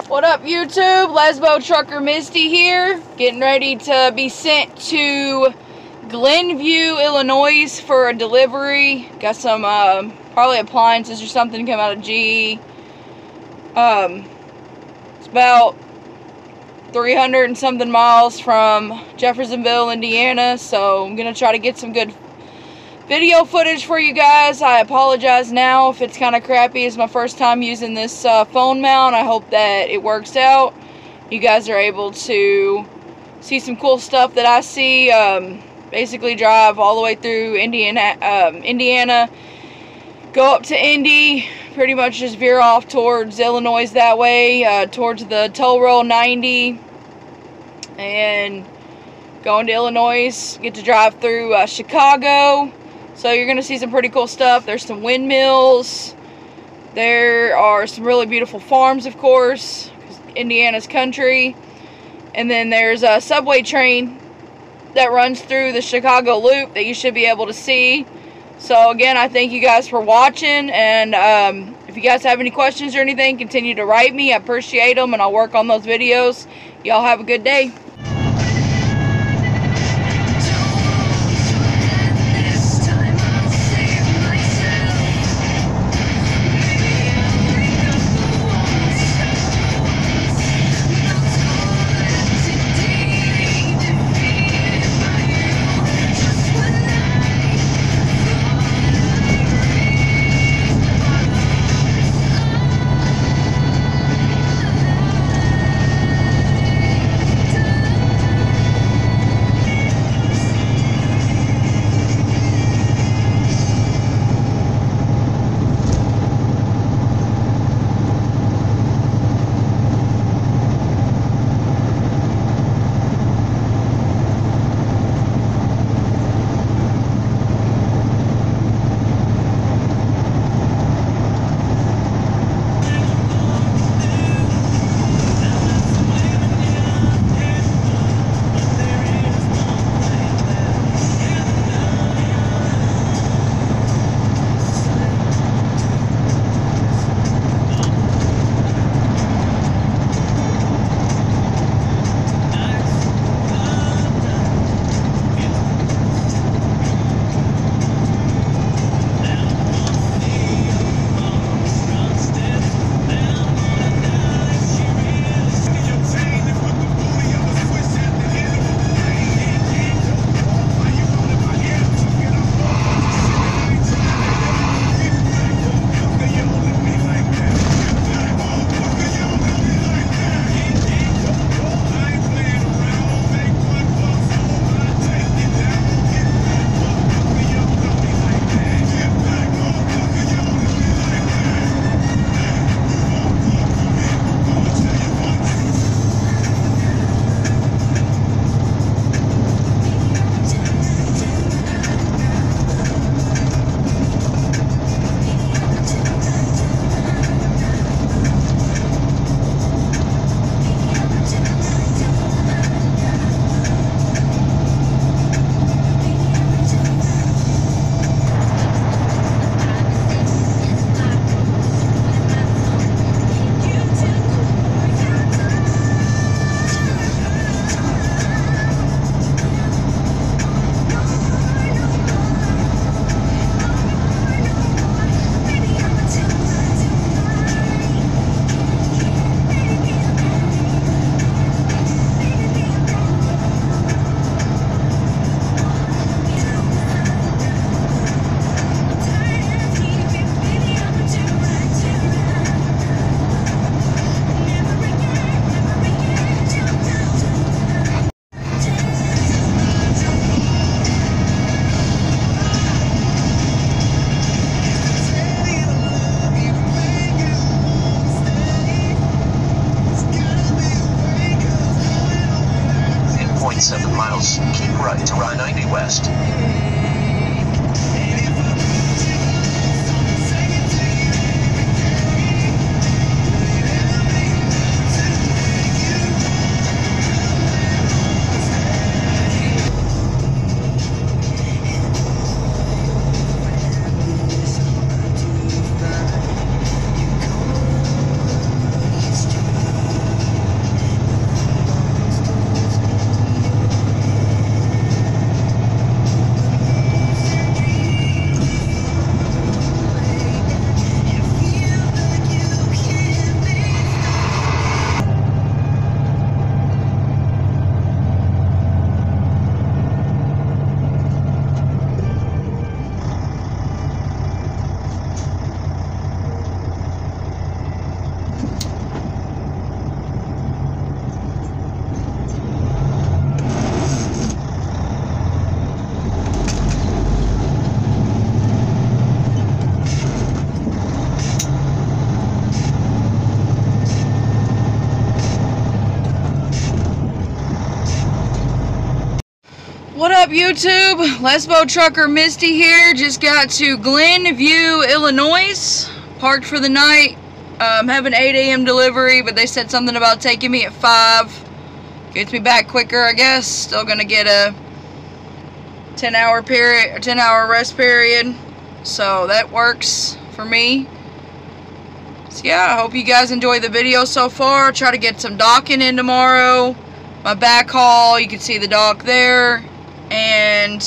What up, YouTube? Lesbo Trucker Misty here, getting ready to be sent to Glenview, Illinois for a delivery. Got some probably appliances or something come out of GE. It's about 300 and something miles from Jeffersonville, Indiana, so I'm gonna try to get some good video footage for you guys. I apologize now if it's kind of crappy. It's my first time using this phone mount. I hope that it works out. You guys are able to see some cool stuff that I see. Basically drive all the way through Indiana, go up to Indy, pretty much just veer off towards Illinois that way, towards the toll road 90, and go into Illinois, get to drive through Chicago. So you're going to see some pretty cool stuff. There's some windmills. There are some really beautiful farms, of course, 'cause Indiana's country. And then there's a subway train that runs through the Chicago Loop that you should be able to see. So again, I thank you guys for watching. And if you guys have any questions or anything, continue to write me. I appreciate them, and I'll work on those videos. Y'all have a good day. Keep right to I-90 West. up, YouTube? Lesbo Trucker Misty here. Just got to Glenview, Illinois. Parked for the night. Have an 8 a.m. delivery, but they said something about taking me at 5. Gets me back quicker, I guess. Still gonna get a 10-hour rest period. So that works for me. So yeah, I hope you guys enjoy the video so far. Try to get some docking in tomorrow. My back haul, you can see the dock there. And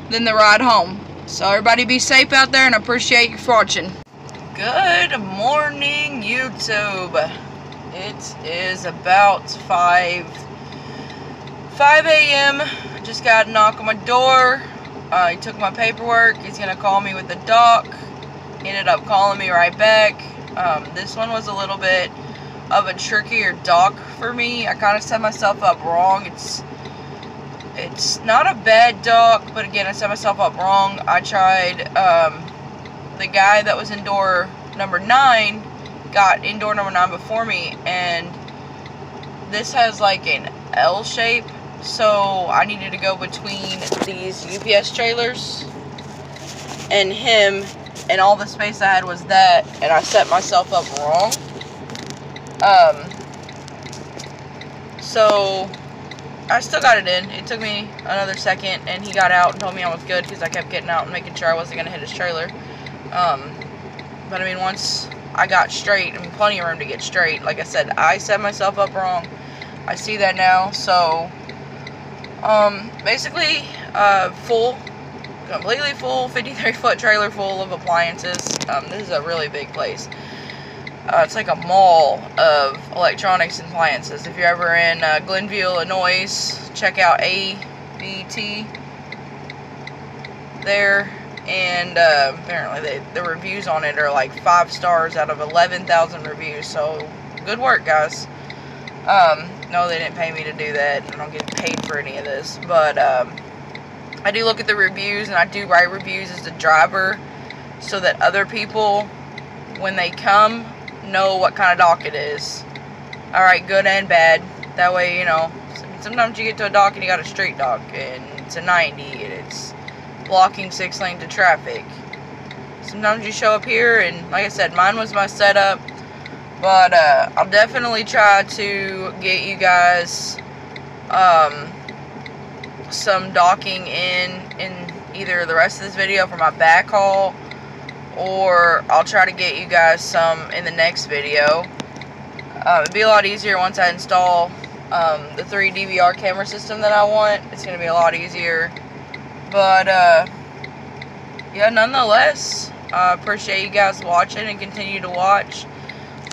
then the ride home. So everybody be safe out there, and I appreciate you for watching. Good morning, YouTube. It is about 5 a.m. Just got a knock on my door. He took my paperwork. He's gonna call me with the dock. He ended up calling me right back. This one was a little bit of a trickier dock for me. I kind of set myself up wrong. It's not a bad dock, but again, I set myself up wrong. I tried, the guy that was in door number 9 got in door number 9 before me, and this has like an L shape, so I needed to go between these UPS trailers and him, and all the space I had was that, and I set myself up wrong. So I still got it in. It took me another second, and he got out and told me I was good because I kept getting out and making sure I wasn't going to hit his trailer. But I mean, once I got straight, I mean, plenty of room to get straight. Like I said, I set myself up wrong. I see that now. So, basically, completely full, 53-foot trailer full of appliances. This is a really big place. It's like a mall of electronics and appliances. If you're ever in Glenview, Illinois, check out ABT there. And apparently the reviews on it are like 5 stars out of 11,000 reviews. So good work, guys. No, they didn't pay me to do that. I don't get paid for any of this. But I do look at the reviews, and I do write reviews as a driver so that other people, when they come, know what kind of dock it is. Alright, good and bad. That way, you know, sometimes you get to a dock and you got a straight dock, and it's a 90, and it's blocking 6 lanes of traffic. Sometimes you show up here, and like I said, mine was my setup, but I'll definitely try to get you guys some docking in either the rest of this video for my back haul, or I'll try to get you guys some in the next video. It'd be a lot easier once I install the 3 DVR camera system that I want. It's going to be a lot easier. But, yeah, nonetheless, I appreciate you guys watching and continue to watch.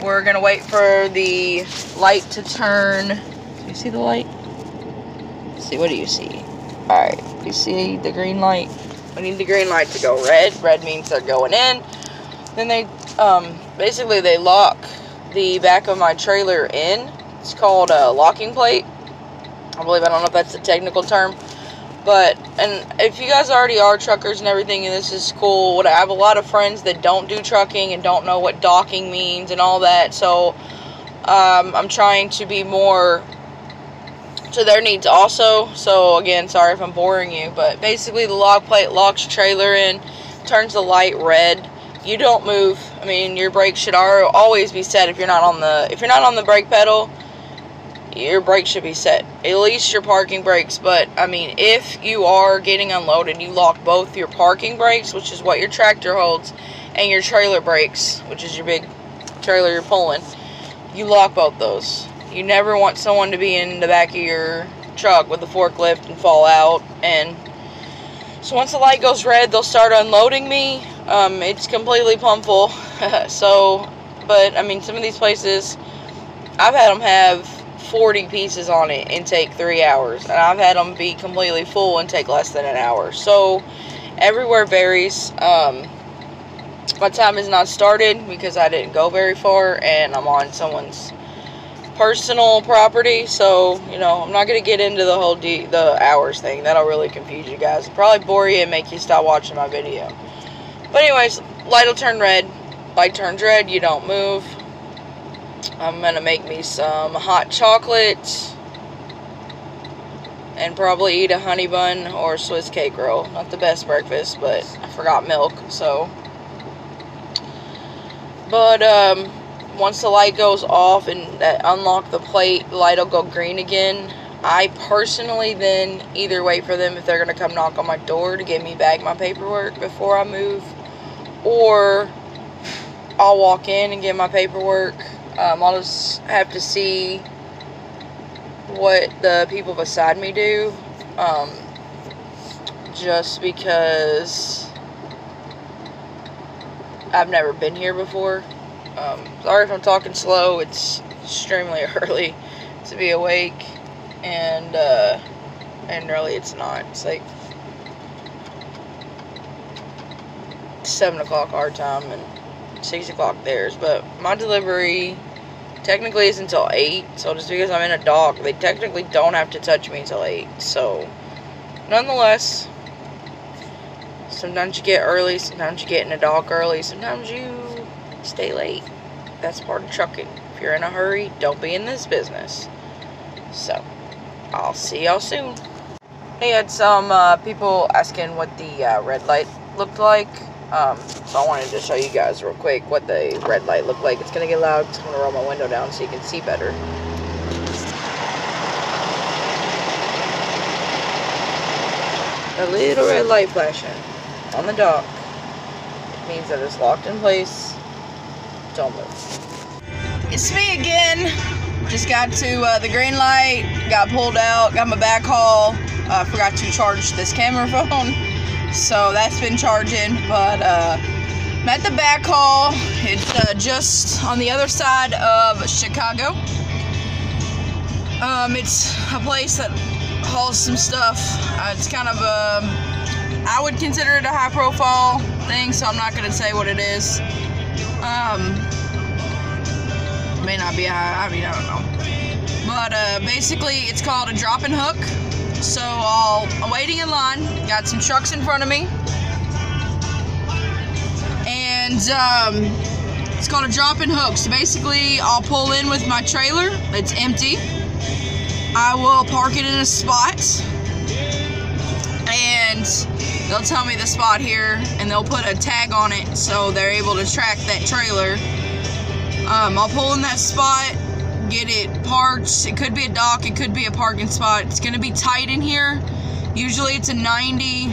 We're going to wait for the light to turn. Do you see the light? Let's see, what do you see? Alright, do you see the green light? We need the green light to go red. Red means they're going in. Then they, basically they lock the back of my trailer in. It's called a locking plate. I don't know if that's the technical term. But, and if you guys already are truckers and everything, and this is cool, I have a lot of friends that don't do trucking and don't know what docking means and all that. So, I'm trying to be more to their needs also. So again, sorry if I'm boring you, but basically the lock plate locks your trailer in, turns the light red. You don't move. I mean, your brakes should always be set. If you're not on the brake pedal, your brakes should be set. At least your parking brakes. But I mean, if you are getting unloaded, you lock both your parking brakes, which is what your tractor holds, and your trailer brakes, which is your big trailer you're pulling. You lock both those. You never want someone to be in the back of your truck with a forklift and fall out. And so once the light goes red, they'll start unloading me. It's completely pump full. So, but I mean, some of these places, I've had them have 40 pieces on it and take 3 hours. And I've had them be completely full and take less than an hour. So, everywhere varies. My time is not started because I didn't go very far, and I'm on someone's personal property, so you know, I'm not going to get into the whole the hours thing. That'll really confuse you guys. It'll probably bore you and make you stop watching my video. But anyways, light will turn red. Light turns red, you don't move. I'm going to make me some hot chocolate and probably eat a honey bun or Swiss cake roll. Not the best breakfast, but I forgot milk, so. But once the light goes off and that unlock the plate, the light will go green again. I personally then either wait for them if they're going to come knock on my door to get me back my paperwork before I move, or I'll walk in and get my paperwork. I'll just have to see what the people beside me do, just because I've never been here before. Sorry if I'm talking slow. It's extremely early to be awake, and really it's not. It's like 7 o'clock our time and 6 o'clock theirs, but my delivery technically is until 8, so just because I'm in a dock, they technically don't have to touch me until 8, so nonetheless, sometimes you get early, sometimes you get in a dock early, sometimes you stay late. That's part of trucking. If you're in a hurry, don't be in this business. So, I'll see y'all soon. They had some people asking what the red light looked like. So I wanted to show you guys real quick what the red light looked like. It's going to get loud because I'm going to roll my window down so you can see better. A little red light flashing on the dock. It means that it's locked in place. Don't move. It's me again. Just got to the green light, got pulled out, got my backhaul. Forgot to charge this camera phone. So that's been charging, but I'm at the backhaul. It's just on the other side of Chicago. It's a place that hauls some stuff. It's kind of I would consider it a high profile thing, so I'm not going to say what it is. May not be high, I mean, I don't know. But basically, it's called a drop and hook. So I'm waiting in line, got some trucks in front of me, and it's called a drop and hook. So basically, I'll pull in with my trailer, it's empty, I will park it in a spot, and they'll tell me the spot here, and they'll put a tag on it so they're able to track that trailer. I'll pull in that spot, get it parked. It could be a dock, it could be a parking spot. It's going to be tight in here. Usually it's a 90.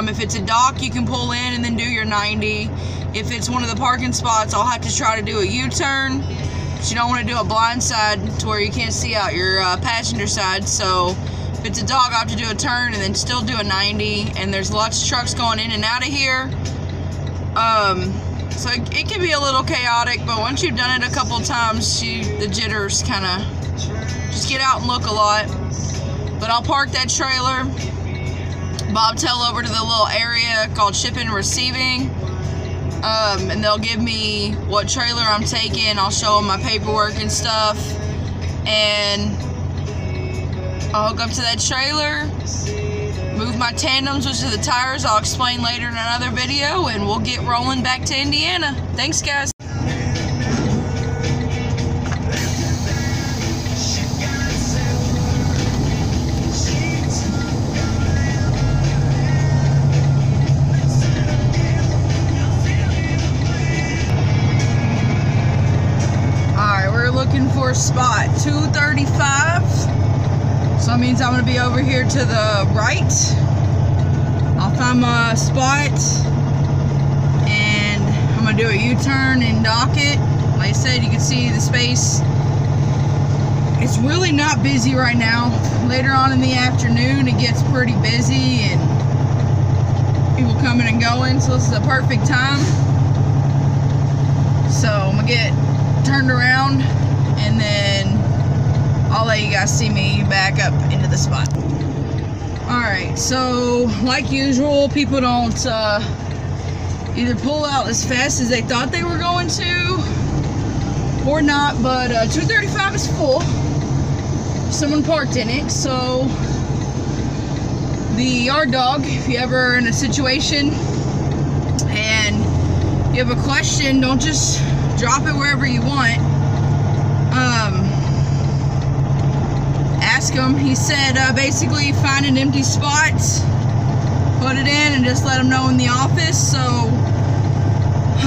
If it's a dock, you can pull in and then do your 90. If it's one of the parking spots, I'll have to try to do a U-turn. But you don't want to do a blind side to where you can't see out your passenger side. So if it's a dock, I'll have to do a turn and then still do a 90. And there's lots of trucks going in and out of here. So it can be a little chaotic, but once you've done it a couple times, the jitters kind of just get out and look a lot. But I'll park that trailer, bobtail over to the little area called shipping and receiving, and they'll give me what trailer I'm taking. I'll show them my paperwork and stuff, and I'll hook up to that trailer, move my tandems, which are the tires. I'll explain later in another video, and we'll get rolling back to Indiana. Thanks, guys. Alright, we're looking for spot 235. So that means I'm going to be over here to the right. I'll find my spot and I'm going to do a U-turn and dock it. Like I said, you can see the space. It's really not busy right now. Later on in the afternoon, it gets pretty busy and people coming and going. So this is a perfect time. So I'm going to get turned around and then I'll let you guys see me back up into the spot. Alright, so like usual, people don't either pull out as fast as they thought they were going to or not, but 235 is full. Someone parked in it, so the yard dog, if you ever in a situation and you have a question, don't just drop it wherever you want. Ask ask him. He said basically find an empty spot, put it in, and just let them know in the office. So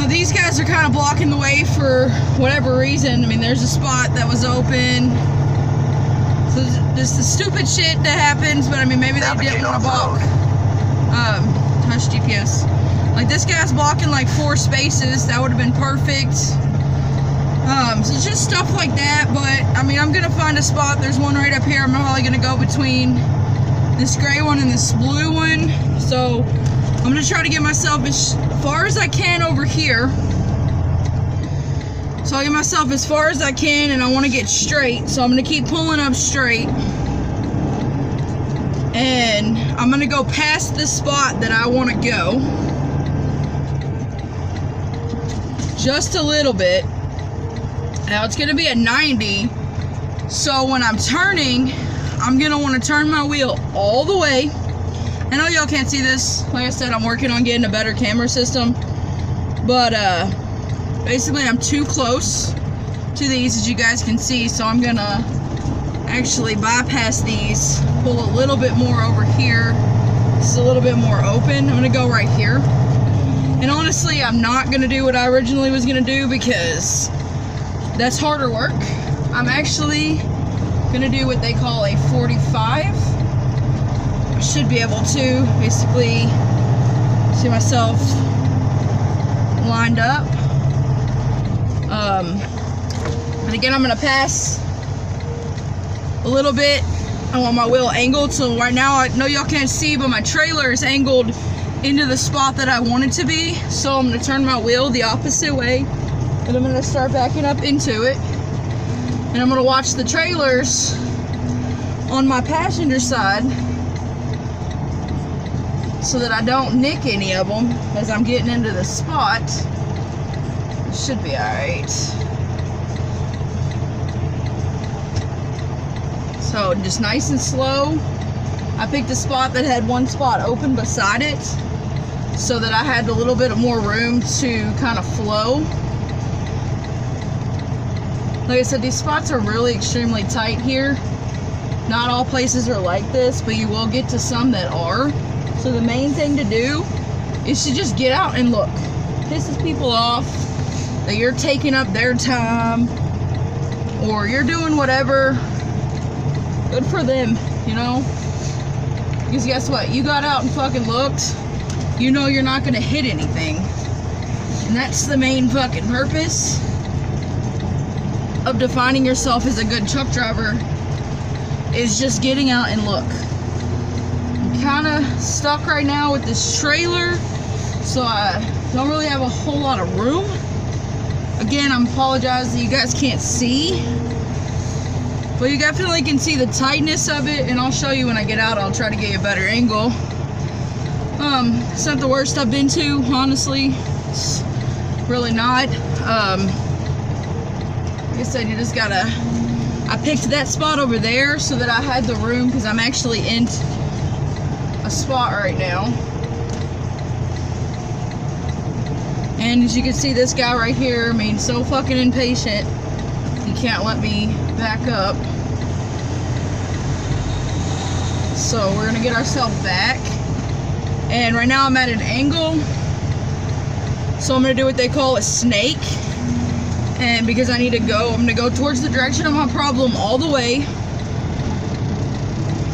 these guys are kind of blocking the way for whatever reason. I mean, there's a spot that was open. So just the stupid shit that happens, but I mean, maybe they didn't want to block. Touch GPS. Like, this guy's blocking like 4 spaces. That would have been perfect. So it's just stuff like that, but I mean, I'm gonna find a spot. There's one right up here. I'm probably gonna go between this gray one and this blue one. So I'm gonna try to get myself as far as I can over here. So I'll get myself as far as I can, and I want to get straight. So I'm gonna keep pulling up straight, and I'm gonna go past the spot that I want to go, just a little bit. Now it's gonna be a 90, so when I'm turning, I'm gonna want to turn my wheel all the way. I know y'all can't see this. Like I said, I'm working on getting a better camera system, but basically I'm too close to these, as you guys can see, so I'm gonna actually bypass these, pull a little bit more over here. It's a little bit more open. I'm gonna go right here, and honestly, I'm not gonna do what I originally was gonna do because that's harder work. I'm actually gonna do what they call a 45. I should be able to basically see myself lined up. And again, I'm gonna pass a little bit. I want my wheel angled, so right now, I know y'all can't see, but my trailer is angled into the spot that I want it to be. So I'm gonna turn my wheel the opposite way, and I'm gonna start backing up into it, and I'm gonna watch the trailers on my passenger side so that I don't nick any of them as I'm getting into the spot. It should be alright. So just nice and slow. I picked a spot that had one spot open beside it so that I had a little bit of more room to kind of flow. Like I said, these spots are really extremely tight here. Not all places are like this, but you will get to some that are. So the main thing to do is to just get out and look. Pisses people off that you're taking up their time or you're doing whatever. Good for them, you know? Because guess what? You got out and fucking looked. You know you're not gonna hit anything. And that's the main fucking purpose of defining yourself as a good truck driver, is just getting out and look. I'm kind of stuck right now with this trailer, so I don't really have a whole lot of room. Again, I apologize that you guys can't see, but you definitely can see the tightness of it, and I'll show you when I get out. I'll try to get you a better angle. It's not the worst I've been to, honestly. It's really not. Like I said, you just gotta, I picked that spot over there so that I had the room, because I'm actually in a spot right now. And as you can see, this guy right here, I mean, so fucking impatient. He can't let me back up. So we're gonna get ourselves back. And right now I'm at an angle. So I'm gonna do what they call a snake. And because I need to go, I'm gonna go towards the direction of my problem all the way,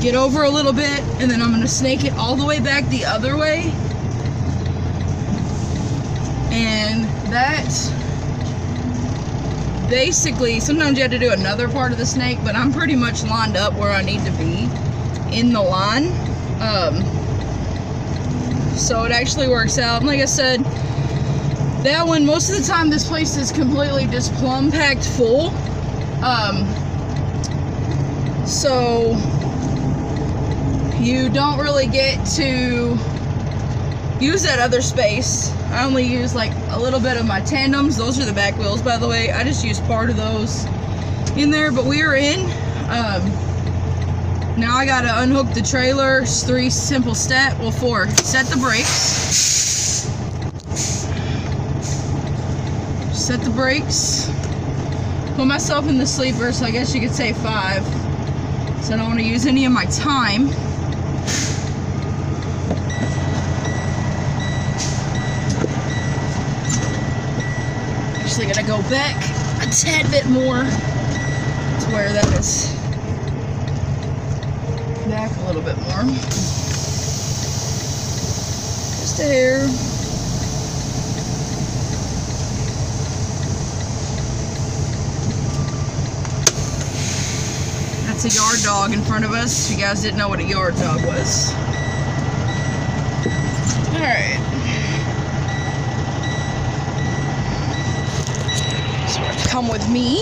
get over a little bit, and then I'm gonna snake it all the way back the other way. And that basically, sometimes you have to do another part of the snake, but I'm pretty much lined up where I need to be in the line. So it actually works out. And like I said, that one, most of the time this place is completely just plumb packed full. So you don't really get to use that other space. I only use like a little bit of my tandems. Those are the back wheels, by the way. I just use part of those in there, but we are in. Now I gotta unhook the trailer. It's 3 simple steps. Well, 4. Set the brakes. Set the brakes. Put myself in the sleeper, so I guess you could say 5. so I don't want to use any of my time. Actually gonna go back a tad bit more to where that is. Back a little bit more. Just a hair. That's a yard dog in front of us. If you guys didn't know what a yard dog was. Alright. So come with me.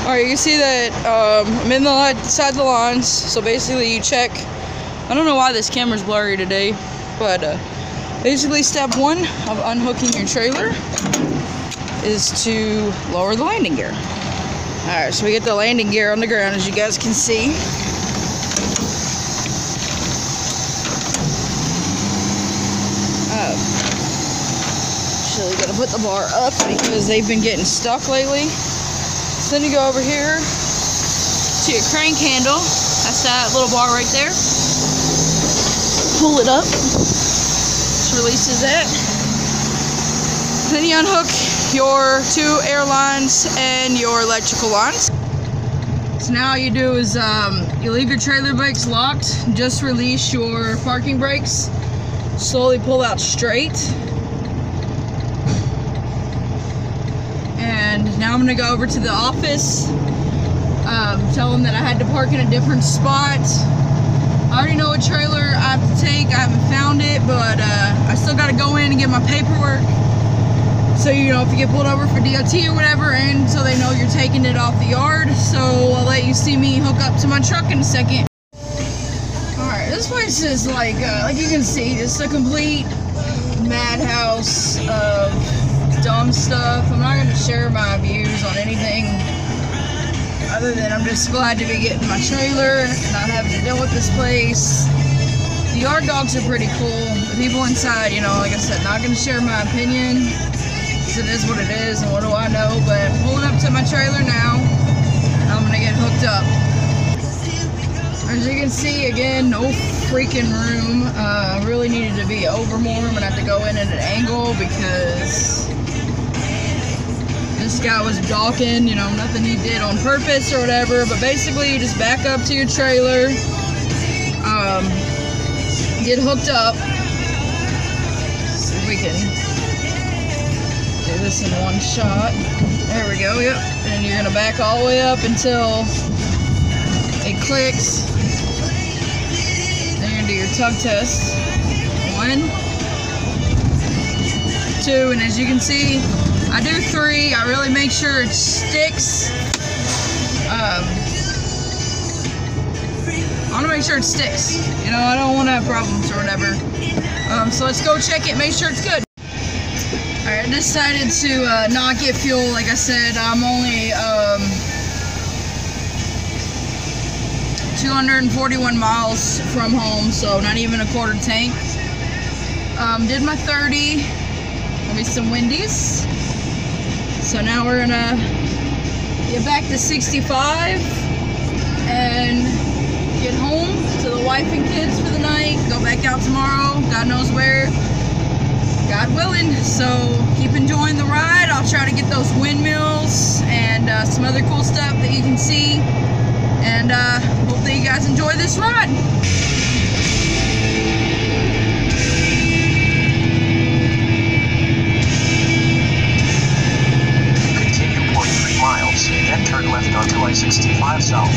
Alright, you can see that I'm in the side of the lines. So basically you check. I don't know why this camera's blurry today. But basically step 1 of unhooking your trailer is to lower the landing gear. Alright, so we get the landing gear on the ground, as you guys can see. Actually, gotta put the bar up because they've been getting stuck lately. So then you go over here to your crank handle. That's that little bar right there. Pull it up. Just releases that. Then you unhook your 2 air lines and your electrical lines. So now all you do is you leave your trailer brakes locked, just release your parking brakes, slowly pull out straight. And now I'm gonna go over to the office, tell them that I had to park in a different spot. I already know what trailer I have to take. I haven't found it, but I still gotta go in and get my paperwork. So, you know, if you get pulled over for DOT or whatever, and so they know you're taking it off the yard. So I'll let you see me hook up to my truck in a second. Alright, this place is like you can see, it's a complete madhouse of dumb stuff. I'm not going to share my views on anything other than I'm just glad to be getting my trailer, not having to deal with this place. The yard dogs are pretty cool. The people inside, you know, like I said, not going to share my opinion. It is what it is, and what do I know, but I'm pulling up to my trailer now, and I'm gonna get hooked up. As you can see, again, no freaking room. I really needed to be over more. I'm gonna have to go in at an angle because this guy was gawking, you know, nothing he did on purpose or whatever, but basically you just back up to your trailer, get hooked up. See if we can do this in one shot. There we go, yep. And you're gonna back all the way up until it clicks. Then you're gonna do your tug test. 1, 2, and as you can see, I do 3. I really make sure it sticks. I wanna make sure it sticks. You know, I don't wanna have problems or whatever. So let's go check it, make sure it's good. Alright, I decided to not get fuel. Like I said, I'm only 241 miles from home, so not even a quarter tank. Did my 30, maybe some Wendy's. So now we're gonna get back to 65 and get home to the wife and kids for the night. Go back out tomorrow, God knows where. God willing. So keep enjoying the ride. I'll try to get those windmills and some other cool stuff that you can see. And hope that you guys enjoy this ride. Continue 0.3 miles, then turn left onto I-65 South.